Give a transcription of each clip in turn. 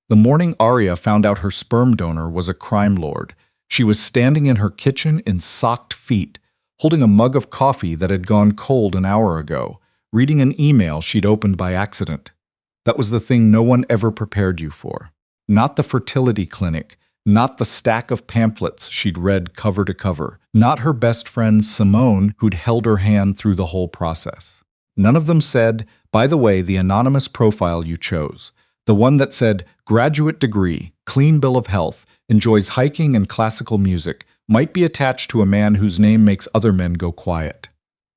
The morning Aria found out her sperm donor was a crime lord, she was standing in her kitchen in socked feet, holding a mug of coffee that had gone cold an hour ago, reading an email she'd opened by accident. That was the thing no one ever prepared you for. Not the fertility clinic, not the stack of pamphlets she'd read cover to cover, not her best friend Simone who'd held her hand through the whole process. None of them said, by the way, the anonymous profile you chose, the one that said, graduate degree, clean bill of health, enjoys hiking and classical music, might be attached to a man whose name makes other men go quiet.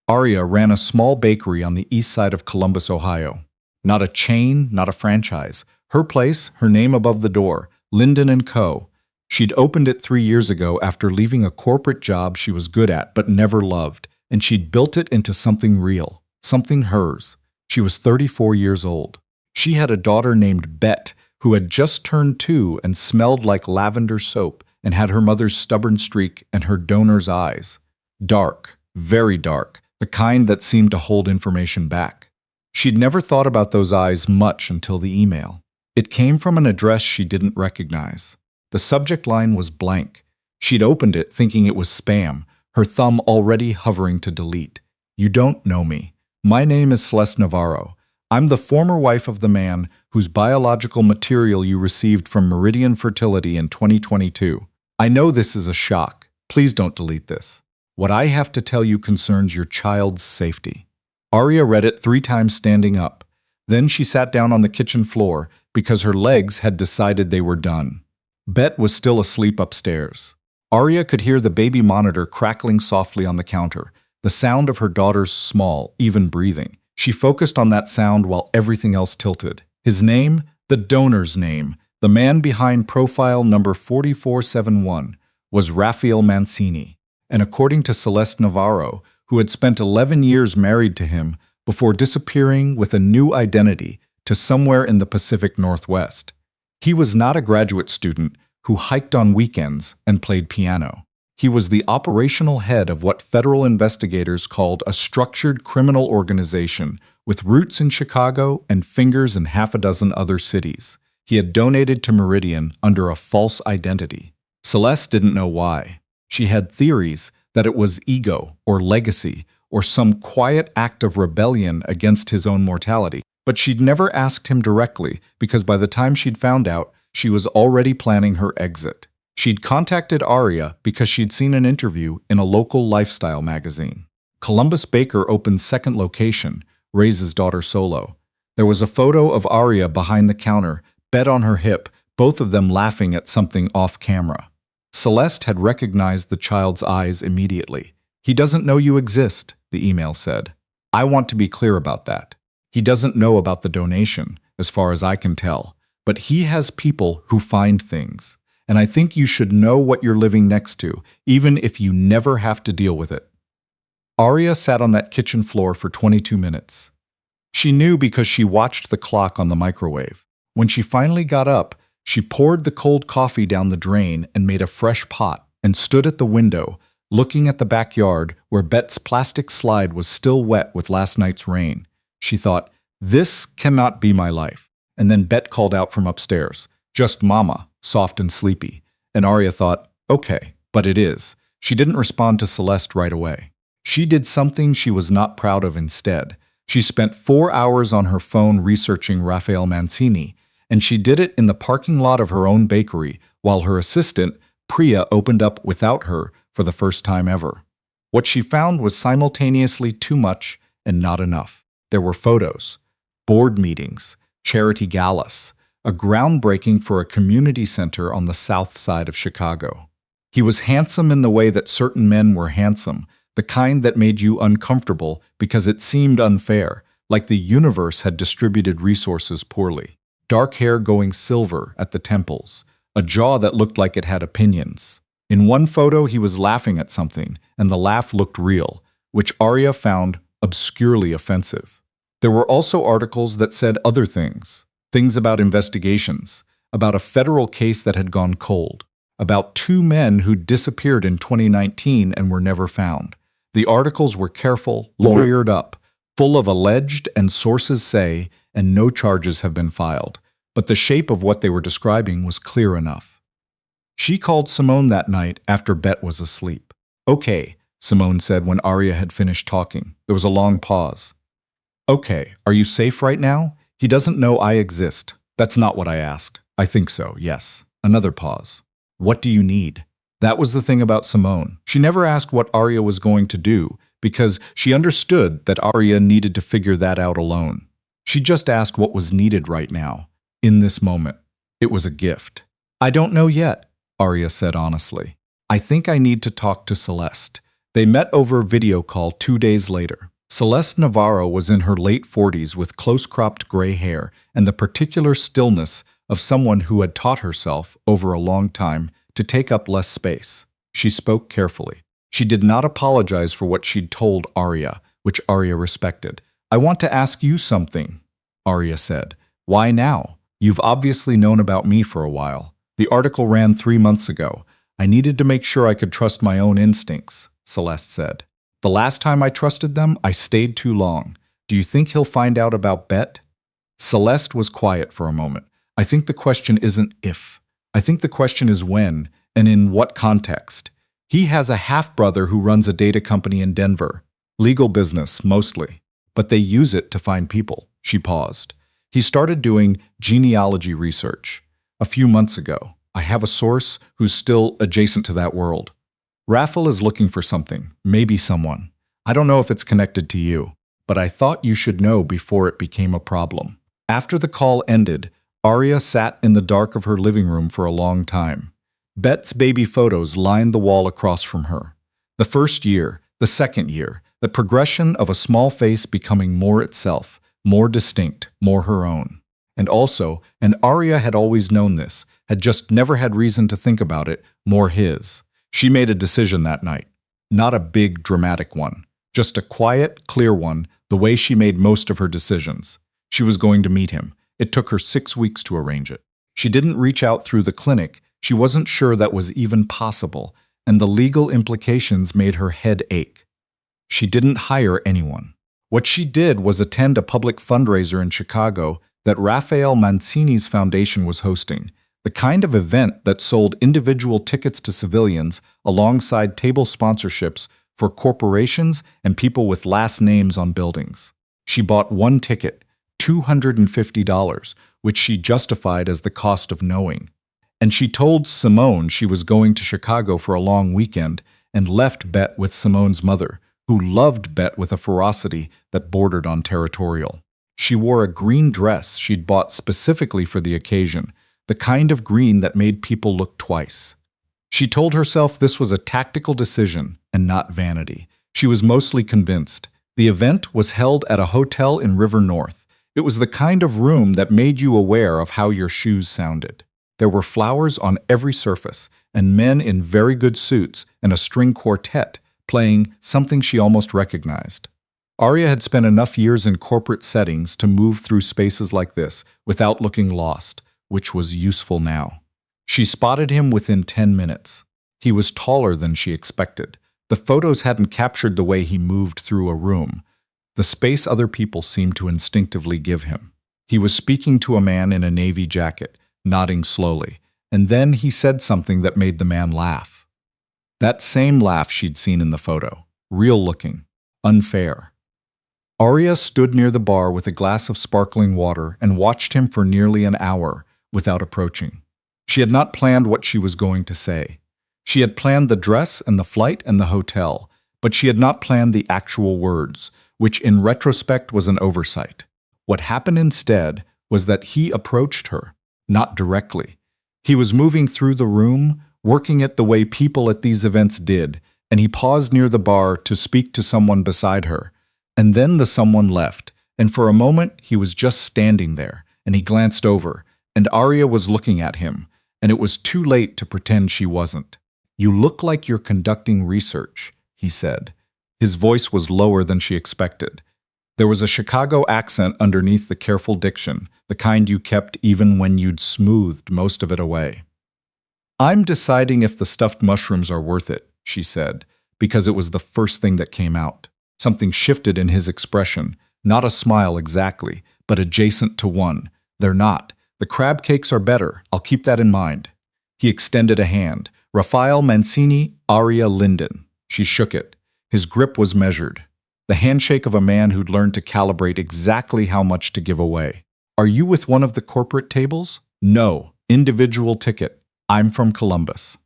Aria ran a small bakery on the east side of Columbus, Ohio. Not a chain, not a franchise. Her place, her name above the door, Linden & Co. She'd opened it 3 years ago after leaving a corporate job she was good at but never loved, and she'd built it into something real, something hers. She was 34 years old. She had a daughter named Bet, who had just turned 2 and smelled like lavender soap and had her mother's stubborn streak and her donor's eyes. Dark, very dark, the kind that seemed to hold information back. She'd never thought about those eyes much until the email. It came from an address she didn't recognize. The subject line was blank. She'd opened it thinking it was spam, her thumb already hovering to delete. You don't know me. My name is Celeste Navarro. I'm the former wife of the man whose biological material you received from Meridian Fertility in 2022. I know this is a shock. Please don't delete this. What I have to tell you concerns your child's safety. Aria read it 3 times standing up. Then she sat down on the kitchen floor because her legs had decided they were done. Bet was still asleep upstairs. Aria could hear the baby monitor crackling softly on the counter, the sound of her daughter's small, even breathing. She focused on that sound while everything else tilted. His name, the donor's name, the man behind profile number 4471, was Raphael Mancini. And according to Celeste Navarro, who had spent 11 years married to him before disappearing with a new identity to somewhere in the Pacific Northwest. He was not a graduate student who hiked on weekends and played piano. He was the operational head of what federal investigators called a structured criminal organization with roots in Chicago and fingers in half a dozen other cities. He had donated to Meridian under a false identity. Celeste didn't know why. She had theories that it was ego or legacy or some quiet act of rebellion against his own mortality. But she'd never asked him directly because by the time she'd found out, she was already planning her exit. She'd contacted Aria because she'd seen an interview in a local lifestyle magazine. Columbus Baker opened second location, raises daughter solo. There was a photo of Aria behind the counter, Bet on her hip, both of them laughing at something off camera. Celeste had recognized the child's eyes immediately. He doesn't know you exist, the email said. I want to be clear about that. He doesn't know about the donation, as far as I can tell, but he has people who find things. And I think you should know what you're living next to, even if you never have to deal with it. Aria sat on that kitchen floor for 22 minutes. She knew because she watched the clock on the microwave. When she finally got up, she poured the cold coffee down the drain and made a fresh pot and stood at the window, looking at the backyard where Bet's plastic slide was still wet with last night's rain. She thought, this cannot be my life. And then Bet called out from upstairs, just Mama, soft and sleepy. And Aria thought, okay, but it is. She didn't respond to Celeste right away. She did something she was not proud of instead. She spent 4 hours on her phone researching Raphael Mancini, and she did it in the parking lot of her own bakery while her assistant, Priya, opened up without her for the first time ever. What she found was simultaneously too much and not enough. There were photos, board meetings, charity galas, a groundbreaking for a community center on the south side of Chicago. He was handsome in the way that certain men were handsome, the kind that made you uncomfortable because it seemed unfair, like the universe had distributed resources poorly. Dark hair going silver at the temples, a jaw that looked like it had opinions. In one photo, he was laughing at something, and the laugh looked real, which Aria found obscurely offensive. There were also articles that said other things about investigations, about a federal case that had gone cold, about 2 men who disappeared in 2019 and were never found. The articles were careful, lawyered up, full of alleged and sources say, and no charges have been filed. but the shape of what they were describing was clear enough. She called Simone that night after Bet was asleep. "Okay," Simone said when Aria had finished talking. There was a long pause. "Okay, are you safe right now? He doesn't know I exist." "That's not what I asked." "I think so, yes." Another pause. "What do you need?" That was the thing about Simone. She never asked what Aria was going to do, because she understood that Aria needed to figure that out alone. She just asked what was needed right now, in this moment. It was a gift. "I don't know yet," Aria said honestly. "I think I need to talk to Celeste." They met over video call 2 days later. Celeste Navarro was in her late 40s with close-cropped gray hair and the particular stillness of someone who had taught herself, over a long time, to take up less space. She spoke carefully. She did not apologize for what she'd told Aria, which Aria respected. "I want to ask you something," Aria said. "Why now? You've obviously known about me for a while. The article ran 3 months ago. I needed to make sure I could trust my own instincts," Celeste said. "The last time I trusted them, I stayed too long. Do you think he'll find out about Bet?" Celeste was quiet for a moment. "I think the question isn't if. I think the question is when, and in what context. He has a half-brother who runs a data company in Denver. Legal business, mostly. But they use it to find people." She paused. "He started doing genealogy research a few months ago. I have a source who's still adjacent to that world. Raffle is looking for something, maybe someone. I don't know if it's connected to you, but I thought you should know before it became a problem." After the call ended, Aria sat in the dark of her living room for a long time. Bet's baby photos lined the wall across from her. The first year, the second year, the progression of a small face becoming more itself, more distinct, more her own. And also, and Aria had always known this, had just never had reason to think about it, more his. She made a decision that night. Not a big, dramatic one. Just a quiet, clear one, the way she made most of her decisions. She was going to meet him. It took her 6 weeks to arrange it. She didn't reach out through the clinic. She wasn't sure that was even possible, and the legal implications made her head ache. She didn't hire anyone. What she did was attend a public fundraiser in Chicago that Raphael Mancini's foundation was hosting, the kind of event that sold individual tickets to civilians alongside table sponsorships for corporations and people with last names on buildings. She bought one ticket, $250, which she justified as the cost of knowing. And she told Simone she was going to Chicago for a long weekend and left Bet with Simone's mother, who loved Bet with a ferocity that bordered on territorial. She wore a green dress she'd bought specifically for the occasion, the kind of green that made people look twice. She told herself this was a tactical decision and not vanity. She was mostly convinced. The event was held at a hotel in River North. It was the kind of room that made you aware of how your shoes sounded. There were flowers on every surface, and men in very good suits, and a string quartet playing something she almost recognized. Aria had spent enough years in corporate settings to move through spaces like this without looking lost, which was useful now. She spotted him within 10 minutes. He was taller than she expected. The photos hadn't captured the way he moved through a room, the space other people seemed to instinctively give him. He was speaking to a man in a navy jacket, nodding slowly, and then he said something that made the man laugh. That same laugh she'd seen in the photo, real-looking, unfair. Aria stood near the bar with a glass of sparkling water and watched him for nearly an hour without approaching. She had not planned what she was going to say. She had planned the dress and the flight and the hotel, but she had not planned the actual words, which in retrospect was an oversight. What happened instead was that he approached her, not directly. He was moving through the room, working it the way people at these events did, and he paused near the bar to speak to someone beside her. And then the someone left, and for a moment he was just standing there, and he glanced over, and Aria was looking at him, and it was too late to pretend she wasn't. "You look like you're conducting research," he said. His voice was lower than she expected. There was a Chicago accent underneath the careful diction, the kind you kept even when you'd smoothed most of it away. "I'm deciding if the stuffed mushrooms are worth it," she said, because it was the first thing that came out. Something shifted in his expression, not a smile exactly, but adjacent to one. "They're not. The crab cakes are better. I'll keep that in mind. He extended a hand. Raphael Mancini, Aria Linden. She shook it. His grip was measured. The handshake of a man who'd learned to calibrate exactly how much to give away. Are you with one of the corporate tables? No. Individual ticket. I'm from Columbus.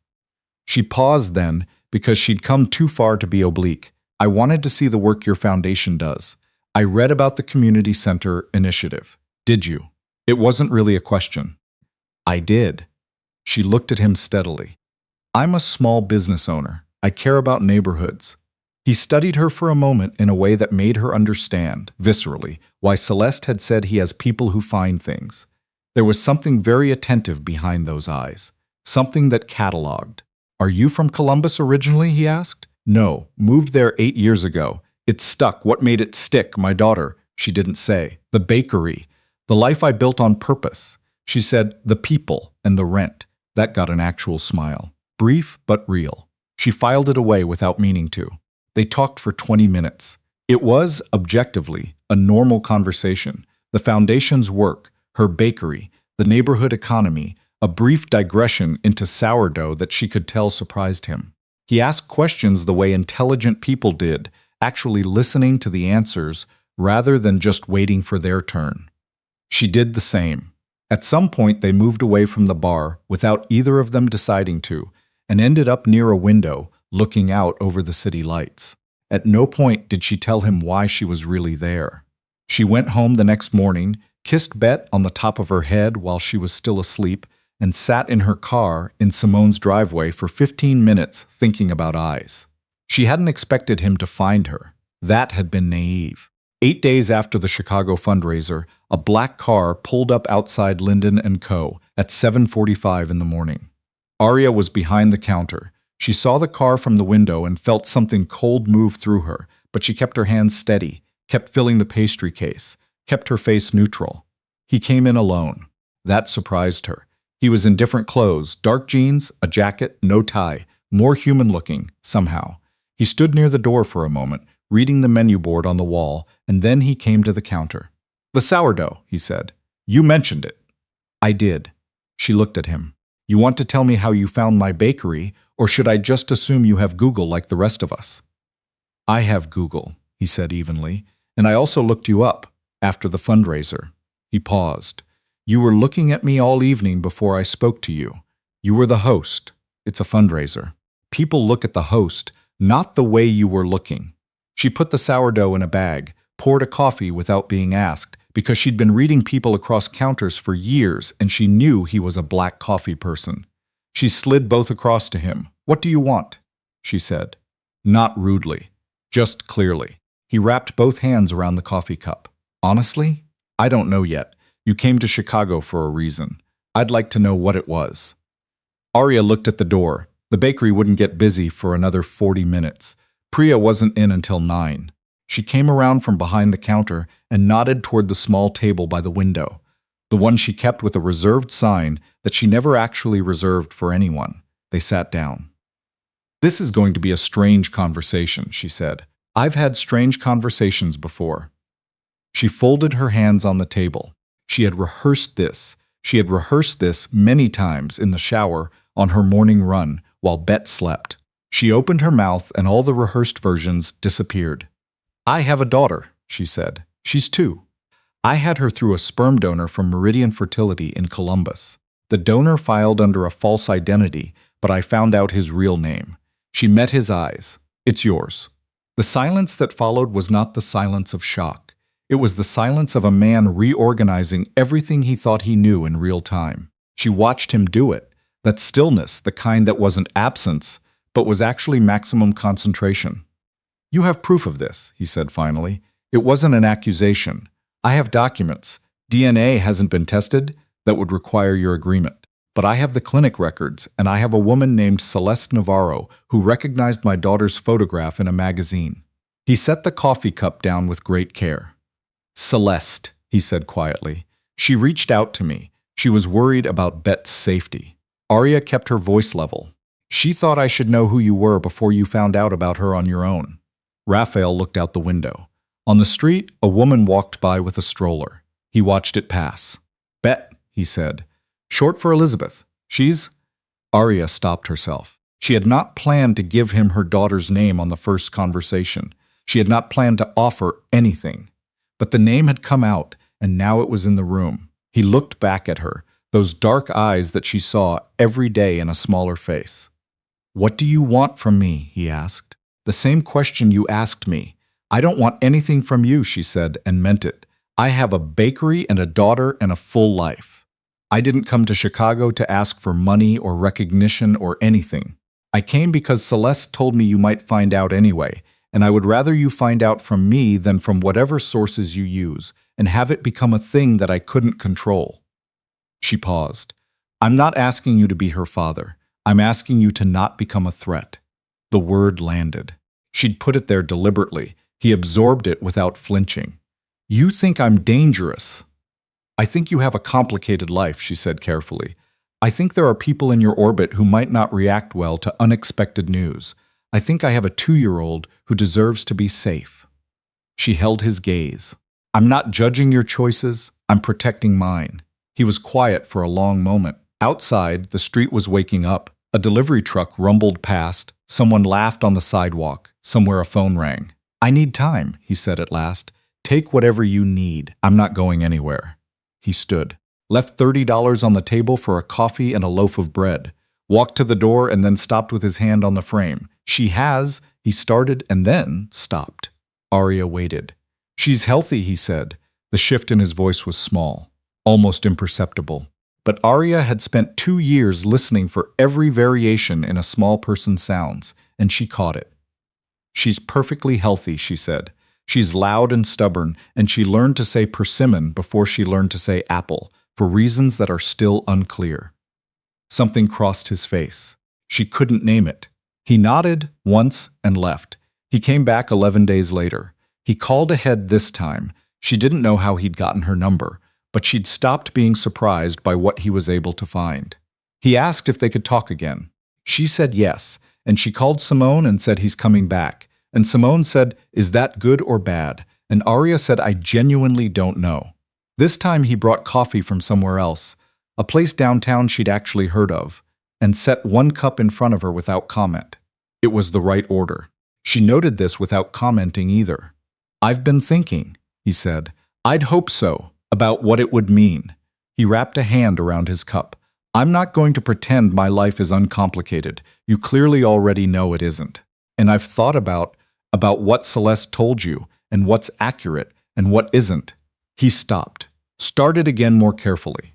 She paused then because she'd come too far to be oblique. I wanted to see the work your foundation does. I read about the community center initiative. Did you? It wasn't really a question. I did. She looked at him steadily. I'm a small business owner. I care about neighborhoods. He studied her for a moment in a way that made her understand, viscerally, why Celeste had said he has people who find things. There was something very attentive behind those eyes, something that cataloged. Are you from Columbus originally, he asked. No, moved there 8 years ago. It stuck. What made it stick? My daughter. She didn't say. The bakery. The life I built on purpose. She said, the people and the rent. That got an actual smile. Brief but real. She filed it away without meaning to. They talked for 20 minutes. It was, objectively, a normal conversation. The foundation's work, her bakery, the neighborhood economy, a brief digression into sourdough that she could tell surprised him. He asked questions the way intelligent people did, actually listening to the answers rather than just waiting for their turn. She did the same. At some point, they moved away from the bar without either of them deciding to, and ended up near a window, looking out over the city lights. At no point did she tell him why she was really there. She went home the next morning, kissed Bet on the top of her head while she was still asleep, and sat in her car in Simone's driveway for 15 minutes thinking about eyes. She hadn't expected him to find her. That had been naive. 8 days after the Chicago fundraiser, a black car pulled up outside Linden & Co. at 7:45 in the morning. Aria was behind the counter. She saw the car from the window and felt something cold move through her, but she kept her hands steady, kept filling the pastry case, kept her face neutral. He came in alone. That surprised her. He was in different clothes, dark jeans, a jacket, no tie, more human-looking, somehow. He stood near the door for a moment, reading the menu board on the wall, and then he came to the counter. The sourdough, he said. You mentioned it. I did. She looked at him. You want to tell me how you found my bakery, or should I just assume you have Google like the rest of us? I have Google, he said evenly, and I also looked you up after the fundraiser. He paused. You were looking at me all evening before I spoke to you. You were the host. It's a fundraiser. People look at the host, not the way you were looking. She put the sourdough in a bag, poured a coffee without being asked, because she'd been reading people across counters for years and she knew he was a black coffee person. She slid both across to him. What do you want? She said. Not rudely, just clearly. He wrapped both hands around the coffee cup. Honestly? I don't know yet. You came to Chicago for a reason. I'd like to know what it was. Aria looked at the door. The bakery wouldn't get busy for another 40 minutes. Priya wasn't in until 9. She came around from behind the counter and nodded toward the small table by the window, the one she kept with a reserved sign that she never actually reserved for anyone. They sat down. This is going to be a strange conversation, she said. I've had strange conversations before. She folded her hands on the table. She had rehearsed this. She had rehearsed this many times in the shower on her morning run while Bet slept. She opened her mouth and all the rehearsed versions disappeared. I have a daughter, she said. She's 2. I had her through a sperm donor from Meridian Fertility in Columbus. The donor filed under a false identity, but I found out his real name. She met his eyes. It's yours. The silence that followed was not the silence of shock. It was the silence of a man reorganizing everything he thought he knew in real time. She watched him do it. That stillness, the kind that wasn't absence, but was actually maximum concentration. You have proof of this, he said finally. It wasn't an accusation. I have documents. DNA hasn't been tested. That would require your agreement. But I have the clinic records, and I have a woman named Celeste Navarro who recognized my daughter's photograph in a magazine. He set the coffee cup down with great care. Celeste, he said quietly. She reached out to me. She was worried about Bet's safety. Aria kept her voice level. She thought I should know who you were before you found out about her on your own. Raphael looked out the window. On the street, a woman walked by with a stroller. He watched it pass. Bet, he said. Short for Elizabeth. She's... Aria stopped herself. She had not planned to give him her daughter's name on the first conversation. She had not planned to offer anything. But the name had come out, and now it was in the room. He looked back at her, those dark eyes that she saw every day in a smaller face. What do you want from me? He asked. The same question you asked me. I don't want anything from you, she said, and meant it. I have a bakery and a daughter and a full life. I didn't come to Chicago to ask for money or recognition or anything. I came because Celeste told me you might find out anyway, and I would rather you find out from me than from whatever sources you use, and have it become a thing that I couldn't control. She paused. I'm not asking you to be her father. I'm asking you to not become a threat. The word landed. She'd put it there deliberately. He absorbed it without flinching. You think I'm dangerous. I think you have a complicated life, she said carefully. I think there are people in your orbit who might not react well to unexpected news. I think I have a 2-year-old who deserves to be safe. She held his gaze. I'm not judging your choices. I'm protecting mine. He was quiet for a long moment. Outside, the street was waking up. A delivery truck rumbled past. Someone laughed on the sidewalk. Somewhere a phone rang. I need time, he said at last. Take whatever you need. I'm not going anywhere. He stood, left $30 on the table for a coffee and a loaf of bread, walked to the door and then stopped with his hand on the frame. She has, he started and then stopped. Aria waited. She's healthy, he said. The shift in his voice was small, almost imperceptible. But Aria had spent 2 years listening for every variation in a small person's sounds, and she caught it. She's perfectly healthy, she said. She's loud and stubborn, and she learned to say persimmon before she learned to say apple, for reasons that are still unclear. Something crossed his face. She couldn't name it. He nodded once and left. He came back 11 days later. He called ahead this time. She didn't know how he'd gotten her number, but she'd stopped being surprised by what he was able to find. He asked if they could talk again. She said yes, and she called Simone and said he's coming back. And Simone said, is that good or bad? And Aria said, I genuinely don't know. This time he brought coffee from somewhere else, a place downtown she'd actually heard of, and set 1 cup in front of her without comment. It was the right order. She noted this without commenting either. I've been thinking, he said. I'd hope so, about what it would mean. He wrapped a hand around his cup. I'm not going to pretend my life is uncomplicated. You clearly already know it isn't. And I've thought about what Celeste told you, and what's accurate, and what isn't. He stopped, started again more carefully.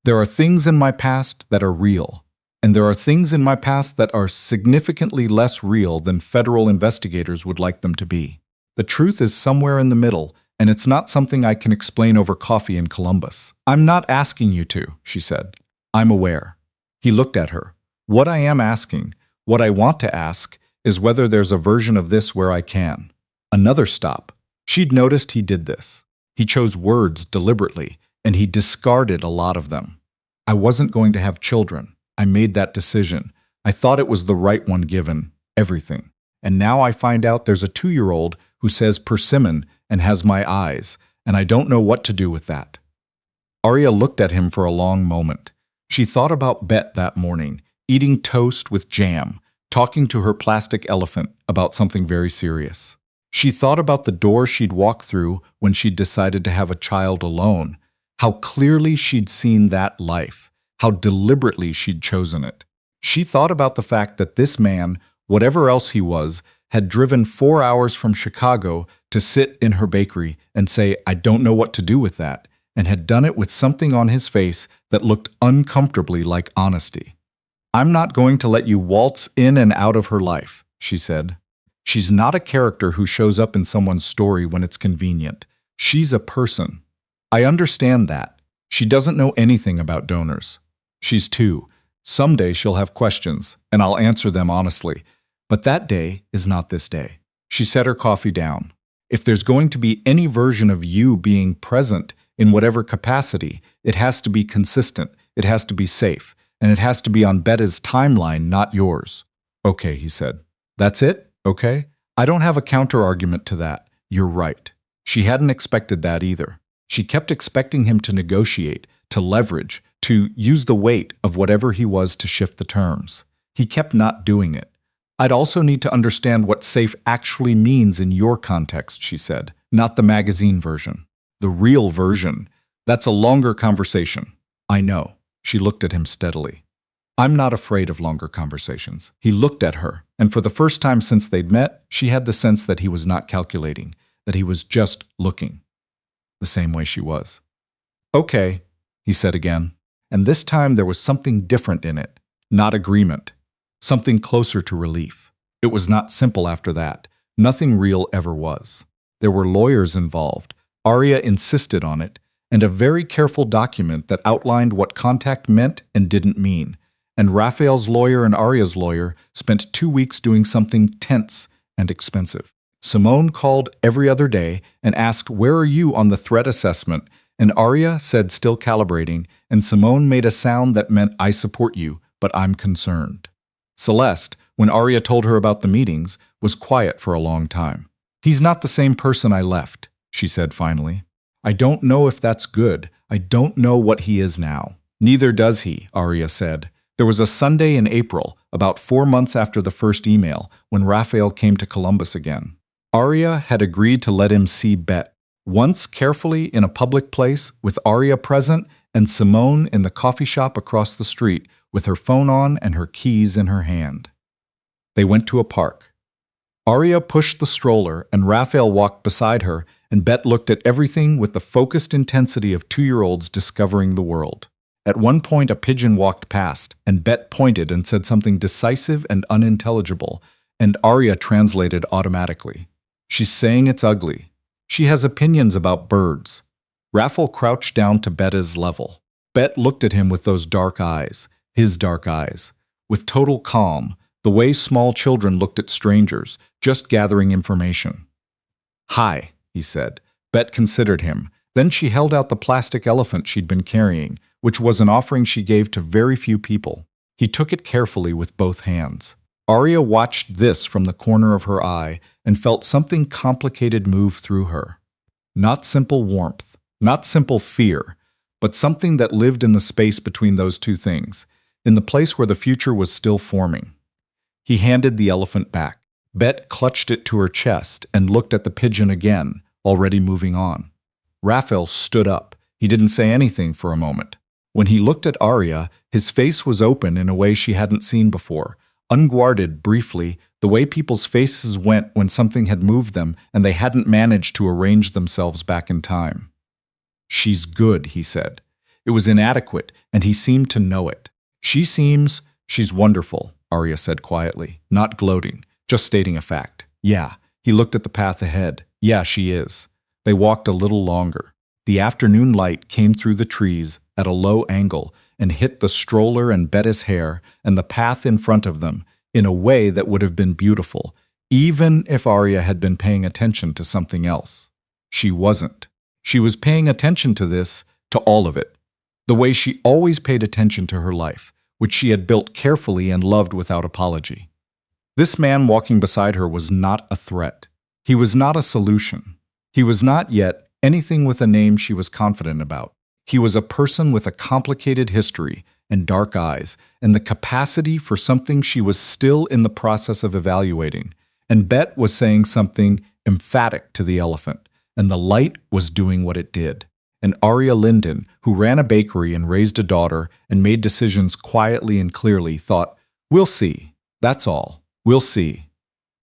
There are things in my past that are real, and there are things in my past that are significantly less real than federal investigators would like them to be. The truth is somewhere in the middle, and it's not something I can explain over coffee in Columbus. I'm not asking you to, she said. I'm aware. He looked at her. What I am asking, what I want to ask, is whether there's a version of this where I can. Another stop. She'd noticed he did this. He chose words deliberately, and he discarded a lot of them. I wasn't going to have children. I made that decision. I thought it was the right one given everything. And now I find out there's a 2-year-old who says persimmon and has my eyes, and I don't know what to do with that. Aria looked at him for a long moment. She thought about Bet that morning, eating toast with jam, talking to her plastic elephant about something very serious. She thought about the door she'd walked through when she'd decided to have a child alone, how clearly she'd seen that life, how deliberately she'd chosen it. She thought about the fact that this man, whatever else he was, had driven 4 hours from Chicago to sit in her bakery and say, I don't know what to do with that, and had done it with something on his face that looked uncomfortably like honesty. I'm not going to let you waltz in and out of her life, she said. She's not a character who shows up in someone's story when it's convenient. She's a person. I understand that. She doesn't know anything about donors. She's 2. Someday she'll have questions, and I'll answer them honestly. But that day is not this day. She set her coffee down. If there's going to be any version of you being present in whatever capacity, it has to be consistent, it has to be safe, and it has to be on Betta's timeline, not yours. Okay, he said. That's it? Okay? I don't have a counter-argument to that. You're right. She hadn't expected that either. She kept expecting him to negotiate, to leverage, to use the weight of whatever he was to shift the terms. He kept not doing it. I'd also need to understand what safe actually means in your context, she said, not the magazine version. The real version. That's a longer conversation. I know. She looked at him steadily. I'm not afraid of longer conversations. He looked at her, and for the first time since they'd met, she had the sense that he was not calculating, that he was just looking, the same way she was. Okay, he said again, and this time there was something different in it, not agreement, something closer to relief. It was not simple after that. Nothing real ever was. There were lawyers involved. Aria insisted on it, and a very careful document that outlined what contact meant and didn't mean. And Raphael's lawyer and Aria's lawyer spent 2 weeks doing something tense and expensive. Simone called every other day and asked, "Where are you on the threat assessment?" And Aria said, still calibrating, and Simone made a sound that meant, "I support you, but I'm concerned." Celeste, when Aria told her about the meetings, was quiet for a long time. "He's not the same person I left," she said finally. "I don't know if that's good. I don't know what he is now." "Neither does he," Aria said. There was a Sunday in April, about 4 months after the first email, when Raphael came to Columbus again. Aria had agreed to let him see Bet, once carefully in a public place with Aria present and Simone in the coffee shop across the street with her phone on and her keys in her hand. They went to a park. Aria pushed the stroller and Raphael walked beside her, and Bet looked at everything with the focused intensity of 2-year-olds discovering the world. At one point a pigeon walked past, and Bet pointed and said something decisive and unintelligible, and Aria translated automatically. "She's saying it's ugly. She has opinions about birds." Raphael crouched down to Betta's level. Bet looked at him with those dark eyes, his dark eyes, with total calm, the way small children looked at strangers, just gathering information. "Hi," he said. Bet considered him. Then she held out the plastic elephant she'd been carrying, which was an offering she gave to very few people. He took it carefully with both hands. Aria watched this from the corner of her eye and felt something complicated move through her. Not simple warmth, not simple fear, but something that lived in the space between those two things, in the place where the future was still forming. He handed the elephant back. Bet clutched it to her chest and looked at the pigeon again, already moving on. Raphael stood up. He didn't say anything for a moment. When he looked at Aria, his face was open in a way she hadn't seen before, unguarded briefly, the way people's faces went when something had moved them and they hadn't managed to arrange themselves back in time. "She's good," he said. It was inadequate, and he seemed to know it. She's wonderful," Aria said quietly, not gloating, just stating a fact. "Yeah." He looked at the path ahead. "Yeah, she is." They walked a little longer. The afternoon light came through the trees at a low angle and hit the stroller and Betta's hair and the path in front of them in a way that would have been beautiful, even if Aria had been paying attention to something else. She wasn't. She was paying attention to this, to all of it, the way she always paid attention to her life, which she had built carefully and loved without apology. This man walking beside her was not a threat. He was not a solution. He was not yet anything with a name she was confident about. He was a person with a complicated history and dark eyes, and the capacity for something she was still in the process of evaluating. And Bet was saying something emphatic to the elephant, and the light was doing what it did. And Aria Linden, who ran a bakery and raised a daughter and made decisions quietly and clearly, thought, "We'll see. That's all. We'll see."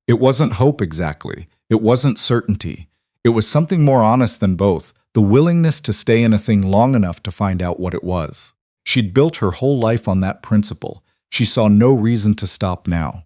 It wasn't hope exactly. It wasn't certainty. It was something more honest than both, the willingness to stay in a thing long enough to find out what it was. She'd built her whole life on that principle. She saw no reason to stop now.